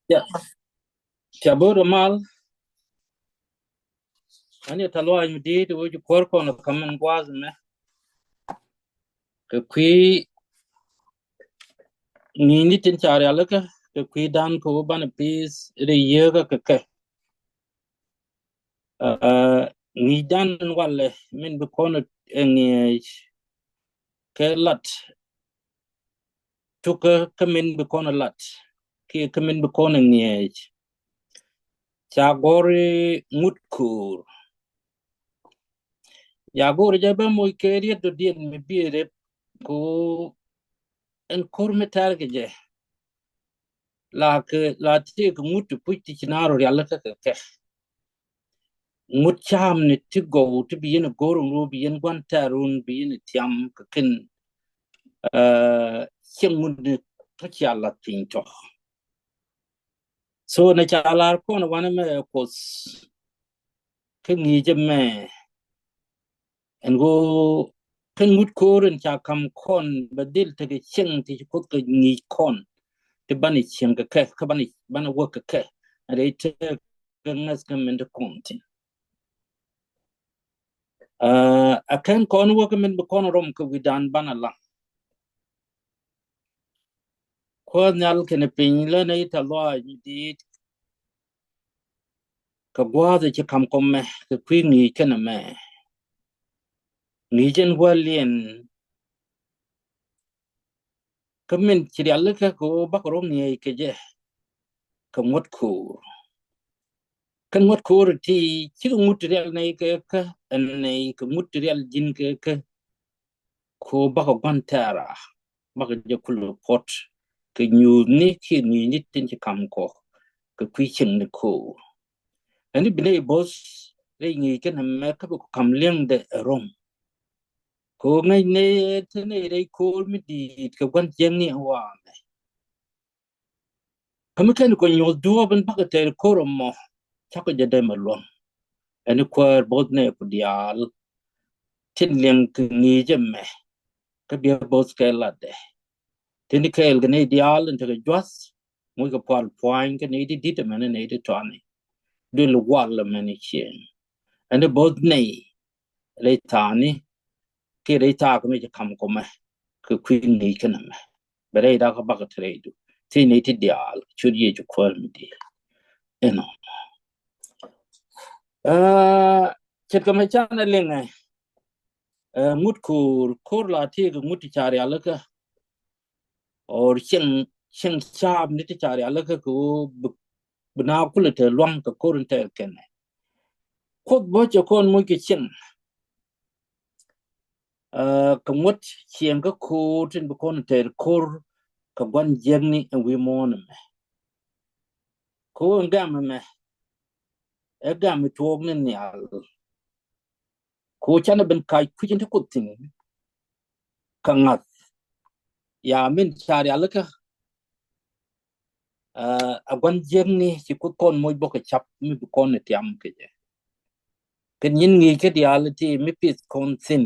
Ya, Chaburo mal, ani talwa yudi to wuju korko no kamen gwazi me, ke kwi ni tin chari alaka, ke kwi dan ko bana pis re yega ke. Ni dan wale min be kono ngi ke lat, tuka ke min be kono lat, ke min be kono ngi chagori mutkur. Ya gori jabe mo keriya do dien mi bire ko en kormetar ke je. La te ke mutu puti chinaro ri alla ke mut cham ni ti go ti bi yen goro ro bi yen gwan tarun bi yen tiam ke ken chen mun ni ta chala tin to so na chala ko na wana me ko ke ni je me en go ken mut koren cha kam kon badil te ke chen ti ko ke ni kon ti bani chen ke bani wo ke ade te ngas ke men de konti akan kon wo men be kon rom ko widan bana la ko nyal ken pin le nei ta lo di ka gwa de che kam kom me ke kwi ni ken me ni jen walien ka men chi ya le ka ko ba ko rom ni ke je ka ngot ko kan ngot ko ti chi ngut real nei ke en nei ka ngut real jin ke ko ba ko bantara ba ko je kulu pot ke nyu ni ki ni tin chi kam ko ka kwi chen ni ko ani bine bos re ngi ken me ka ko kam leng de rom ko ngai ne te ne re ko mi di ka kwan jeng ni wa kam ken ko nyo do ban ba ka te ko rom mo cha ko je de ma lon ani ko bot ne ko dial tin leng ke ngi je me ka bi bos ke la de tin ke el ne dial en te ka jwas mo ka pal point ke ne di te mane ne de tani de lo wala mane chen ani bot ne le tani ke re ta ko me kam ko me ke queen ni kana me bere da ka ba ka trade ti ni ti dial chud ye ju kwal mi di eno chet ka me chana lenga mut kur la ti ka mut chari ala ka or chen chab ni ti chari ala ka ko bna kula te lwang ka korun te kene khot bo che kon mu ke chen ka mut chen ka ko tin bu kon te kor ka gwan jerni en wi mon me ko ngam me egam tuog ne nyal ko chana ben kai kujin ko tin kangat ya min chari alaka agwan jerni ci ko kon moy boko chap mi bu kon ne tiam ke je ken yin ngi ke diality mi pis kon sin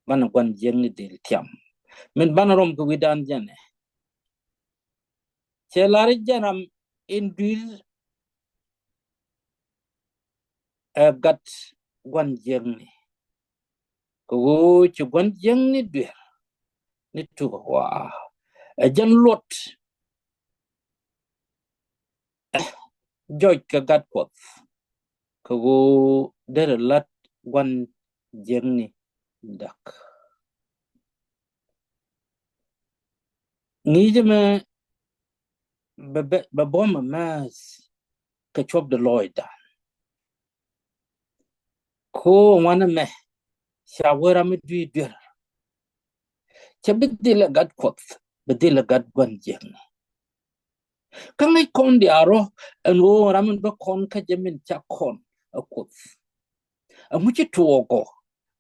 ban agwan jerni dil tiam min ban rom ko widan jane che lari janam induir gat gwan jerni ko ci gwan jerni duer ni tu wa jan lot joj ka gat ko ko dere lat gwan jerni dak ni jeme ba bom mas ka chop de loida ko wana me shawara mi dui dir che bidila gad kot bidila gad gwan jeng kan ai kon di aro en wo ramen ba kon ka jemin cha kon a kot a muchi tuogo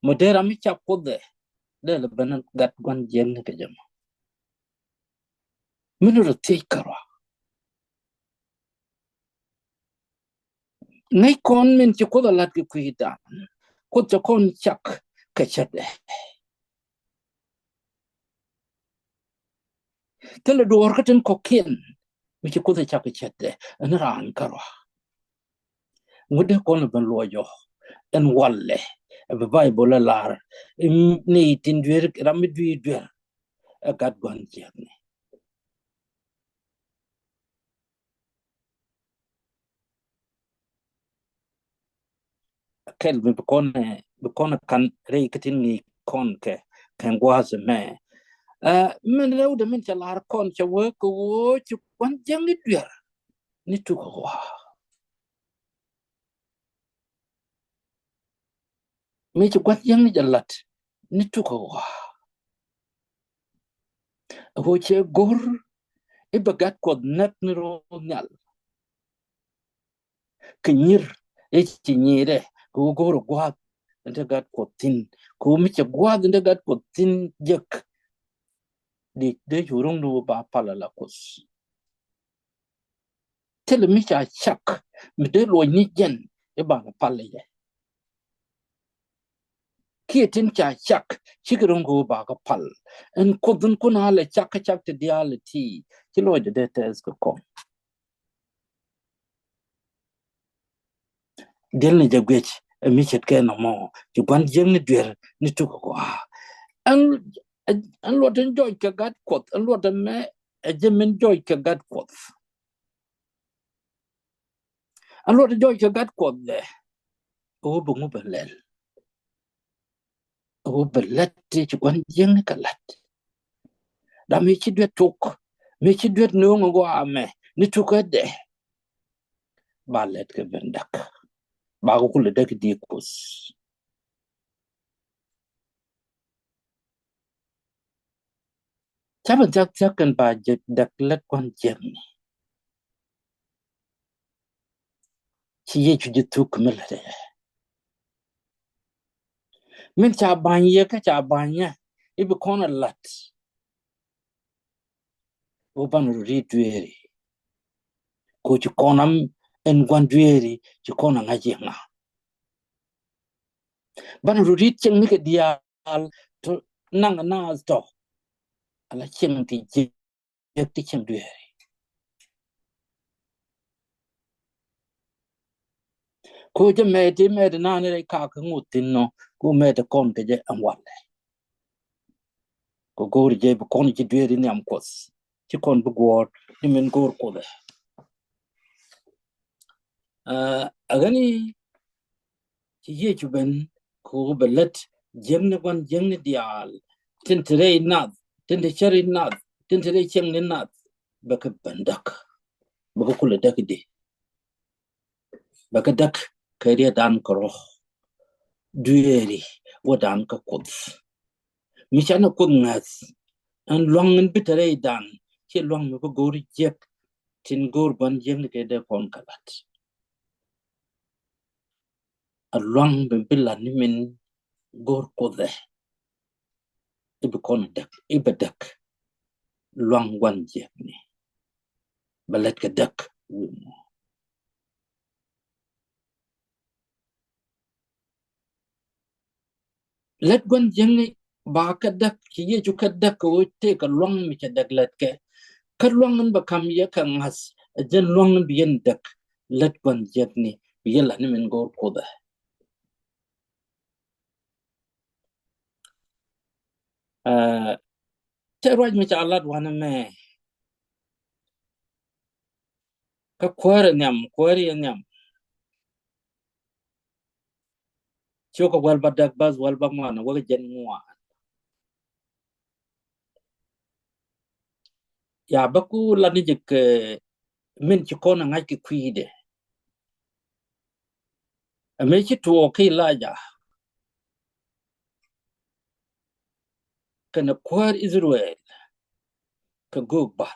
modera mi cha kode de le banan gad gwan jeng ka jem minu ro tikara ngai kon min chi koda lat ki kuida ko cha kon chak ka chade tele do orkaten kokin mi ci ko te chak chette en ran karwa ngude ko no ben lojo en walle be bible lar ni tin dwer ramid wi dwer gat gon jerne kel be kon kan re kitin ni kon ke kan gwas me men rew de men chalar kon cha wo ko ci kon jangi dwer ni tu ko wa mi ci kon jangi jalat ni tu ko wa ho che gor e bagat ko nak ni ro nyal kenyir e ci nyire ko gor gwa nda gat ko tin ko mi ci gwa nda gat ko tin jek de jurung no ba pala la kos tele mi cha chak mi de lo ni jen e ba na pala ye ki tin cha chak chigirung go ba ga pal en ko dun kuna le chak chak te diality ti lo de tes ko del ni jagwech mi chet ke no mo ti gwan jeng ni dwer ni tu ko an an lo den joy ka gat kot an lo den me e jemen joy ka gat kot an lo den joy ka gat kot de o bu ngu belel o belet ti gwan jeng ni kalat da mi ci dwe tuk mi ci dwe no ngo ame ni tu ko de balet ke bendak ba ko kule dak di kus chaban jak kan ba je dak let gwan jeng ni ci ye ci tuk melade min cha banye ka cha banya ibi kona lat o ban ri dueri ko ci konam en gwan dueri ci kona ngaji nga ban ri cheng ni ke dial to nang na sto ala cheng ti je ti cheng dueri ko je me de na ne ka ka ngutin no ko me de kon ke je an wale ko gor je bu kon ci dueri ni am kos ci kon bu gor ni men gor ko de agani ci ye ci ben ko belet jemne gwan jemne dial tintere nad tinte chari nad tintere chemne nad baka bandak baka kula dak de baka dak kariya dan karo dueri wadan ka kod michana kod ngas an longen bitere dan che long me ko gori jek tin gor ban jemne ke de kon kalat a long be bilan min gor kode ibe kon dak ibe dak long wan jekni balet ka dak let gwan jengi ba ka dak ki ye ju ka dak ko te ka long mi ka dak let ke ka long ba kam ye ka ngas jen long bi yen dak let gwan jekni bi yela ni men gor ko da te roj mi cha alat wana me ka kwere nyam cho ka wal ba dak baz wal ba ngwana wa jen ngwa ya ba ku la ni jek min ci kona ngai ki kwide me ci to ki la ja kana kwar Israel ka go ba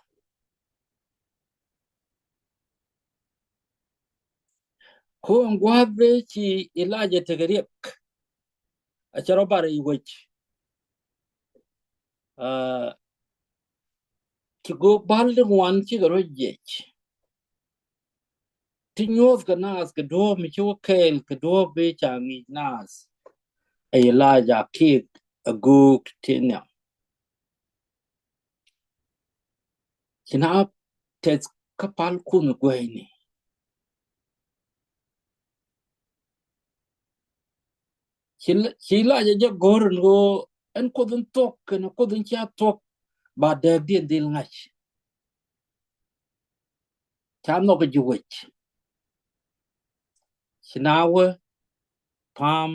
ko ngwabe ci ilaje tegeriek a charo bare i wech ci go balde wan ci garo jech ti nyos ka nas ka do mi ci kel ka do be changi nas a ilaja ki a guk tinya kina tes kapal kun gweni chila ja goren go en kodun tok en kodun cha tok ba de dien dil ngach cham no ga juwech chinawe pam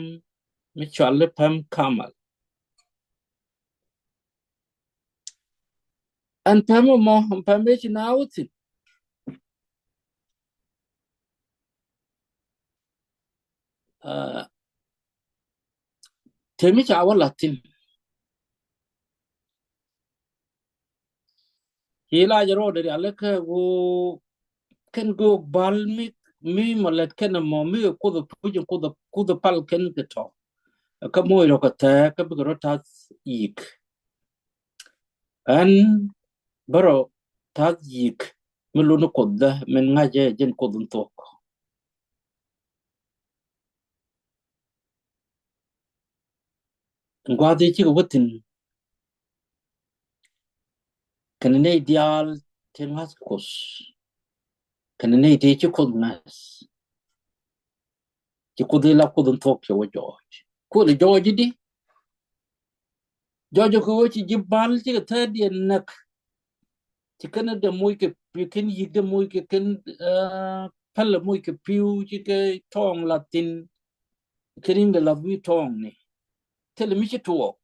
mi challe pam kamal an pam mo pam me chinawe ti temi cha wala tin chila ja ro de ale ka go ken go bal mi malet ken mo mi ko do pujo ko do pal ken ke to ka mo ro ka ta ka bi ro ta yik an baro ta yik mi lu no kodda men ngaje jen kodun tok ngwadi chi ko tin kan ne ideal tengas kos kan ne ide chi kod nas chi kodi la kodun tok che wo George ko de George di George ko chi jibal chi ka ta di nak chi kan de moy ke ken yik de moy ke ken pal moy ke piu chi ke tong latin kerin de la vi tong ni tele mi chi tuok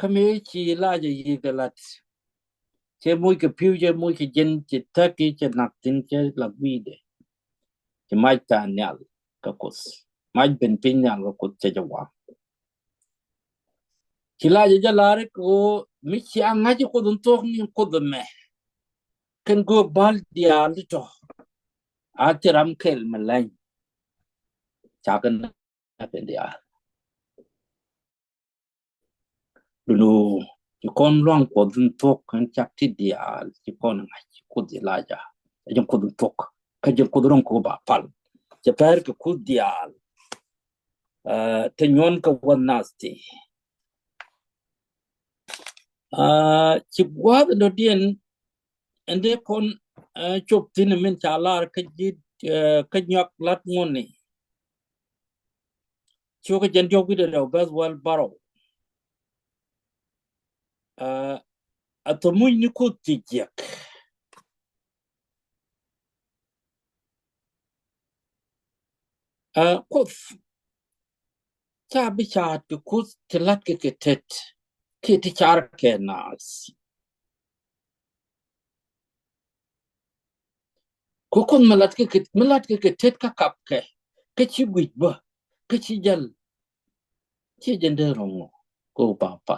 kame chi la je yik de lat che moy ke piu che moy ke jen che ta ki che nak tin che la vi de che mai ta nyal ka kos mai ben pin nyal ka kos che jawa chi la je la re ko mi chi anga ji ko dun tok ni ko de me ken go bal dia li to a te ram kel malai cha kan na ben dia lu chi kon long ko dun tok kan chak ti dia chi kon nga chi ko di la ja jom ko dun tok ka jom ko dun ko ba pal che per ke ku dia te nyon ka wan nasti ci gwad do dien ende kon chop tin min chalar ka jid ka nyak lat ngoni chu ka jen jog de bas wal baro atomuñ ni ko tijek ko cha bi cha to ku tilat ke tet ke ti char ke nas ko kon malat ke tet ka kap ke chi gwit ba ke chi jal chi jende rongo ko pa pa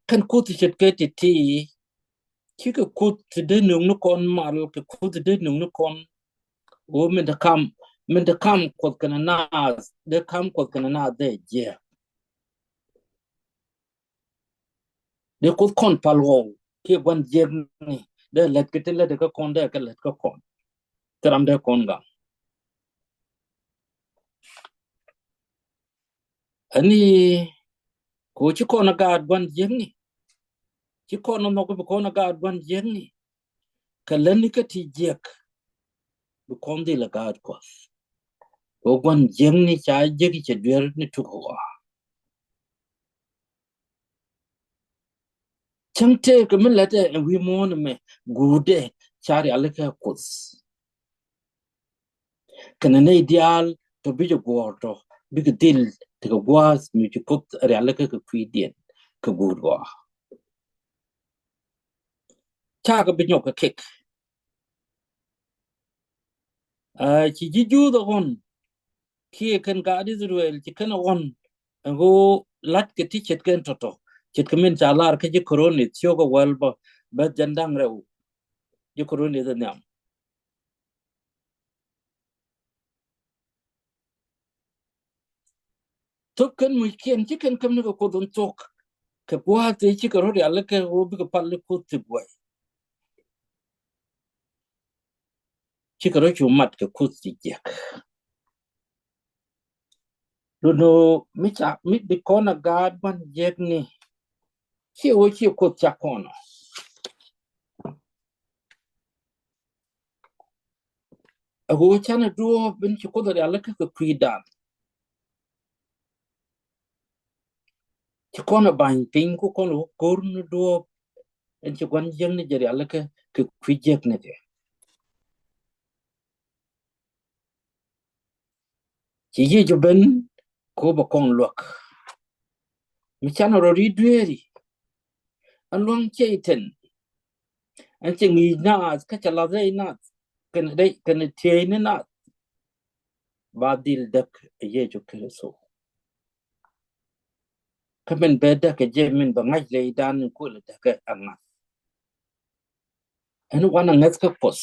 kan ku ti chet ke ti chỉ cái cút thì đến nung nó con mà cái cút thì đến nung nó con ô mình đã cam quật cái na để cam quật cái na để je để cút con palo khi quan je ni để lật cái tên là để cái con để cái lật cái con teram để con gam anh cô chỉ con gạt quan je ni chỉ con nó có con gạt quan je ni cái lần cái thì je cái con đi là gạt quá ô quan je ni chả je cái chuyện ni thu hoa chẳng thế cái mình là để vi môn mà gude chari alaka kus kana ne ideal to bi go to bi dil te go was mi ko re alaka ka kwidien ka gudwa cha ka bi ka kek ci ji ju do gon ki kan ga Israel ci kana gon go lat ke ti chet ken to chet kamen cha lar ka ji koroni tyo go walba ba jandang rew ji koroni da nyam to kan mu ken ci kan kam ne ko don tok ka kwa te ci ka ro ya la ka wo bi ka palle ko te boy ci ka ro chu mat ka ku ti je Luno micha mit bikona gad ban jegni chi ko chakono ago chana duo bin chi ko da alaka ka kuidan chi kona ban ping ko kono korno duo en chi kwan jegni jeri alaka ka kwijekne de chi ye jo ben ko ba kon lok michana ro ridweri anwang cheiten an chi ngi na ka chala dei na kan tiene na badil dak ye jo keso kamen beda ke jemin ba ngai le dan ko le dak anga anu wana ngas ka pos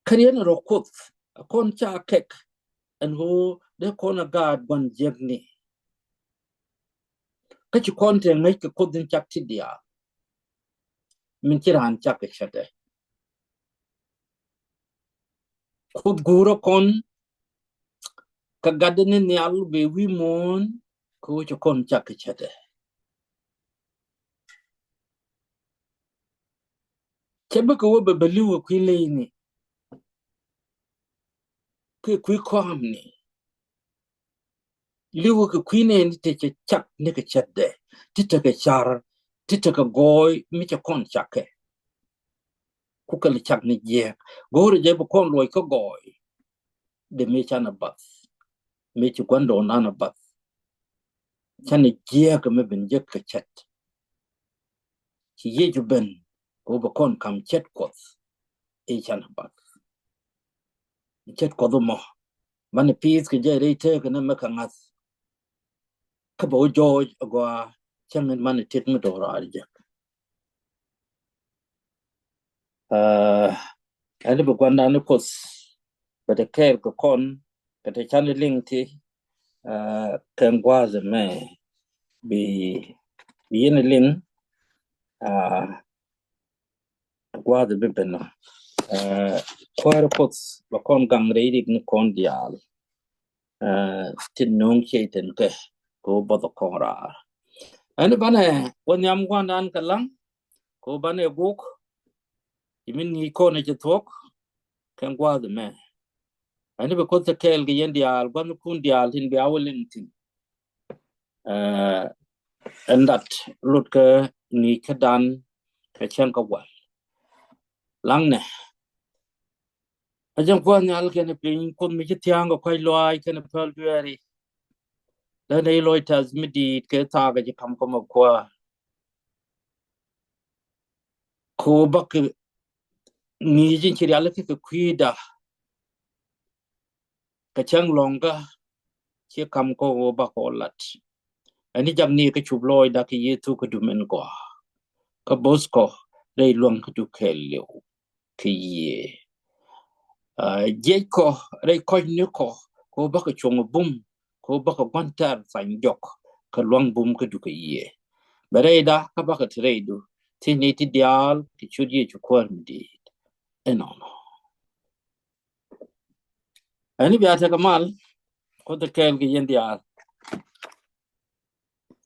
kariyan ro kot kon cha kek an ho de kon gad ban jegni ka chi kon te ngai ka kodin chak ti dia min kiran chak ke chate khud guro kon ka gadene ni al be wi mon ko chi kon chak ke chate chebe ko be beliu ku le ni ku kom ni liu ku ne ni te chak ne ke chate ti te ke char ti te ka goy mi cha kon chak ke ku ka le chak ni je gore je bu kon loy ko goy de me chana bat me chi kwando nana bat chana je ka me ben je ka chat chi ye ju ben ko ba kon kam chat ko e chana bat chat ko do mo man peace ke je re te ka na me ka ngas ka bo jo gwa chamen man tit me do ra je ani bu kwanda ni kos ba de ke ko kon ka te chana ling ti kan gwa ze me bi yin lin gwa ze be ben kwar pots ba kon gang reirik ni kon dial tin nong che ten ke ko ba to kora ani bane won yam gwan dan kalang ko bane guk yimin ni ko ne tok kan gwa de me ani ba ko te kel ge yen dial gwan kun dial tin bi awlen tin endat lut ke ni ke dan ke chen ka wa lang ne ajang gwan yal ke ne pin kun mi tiang ko kai loai ke ne pel duari da nei loi tas mi di ke ta ga kam ko ma kwa ko ba ke ni jin chiri ala ke kwida ka chang longa che kam ko ba ko lat ani jam ni ke chub loy da ke ye tu ko du men ko ka bos ko dei long ka du ke le ke ye je ko dei ko ni ko ba ka chung bum ko ba ka kwantar fan jok ka long bum ka du ke ye bare da ka ba ka tre du ti ni ti dial ki chudi chu ko ndi eno no ani bi ata ka mal ko de kel ge yen dial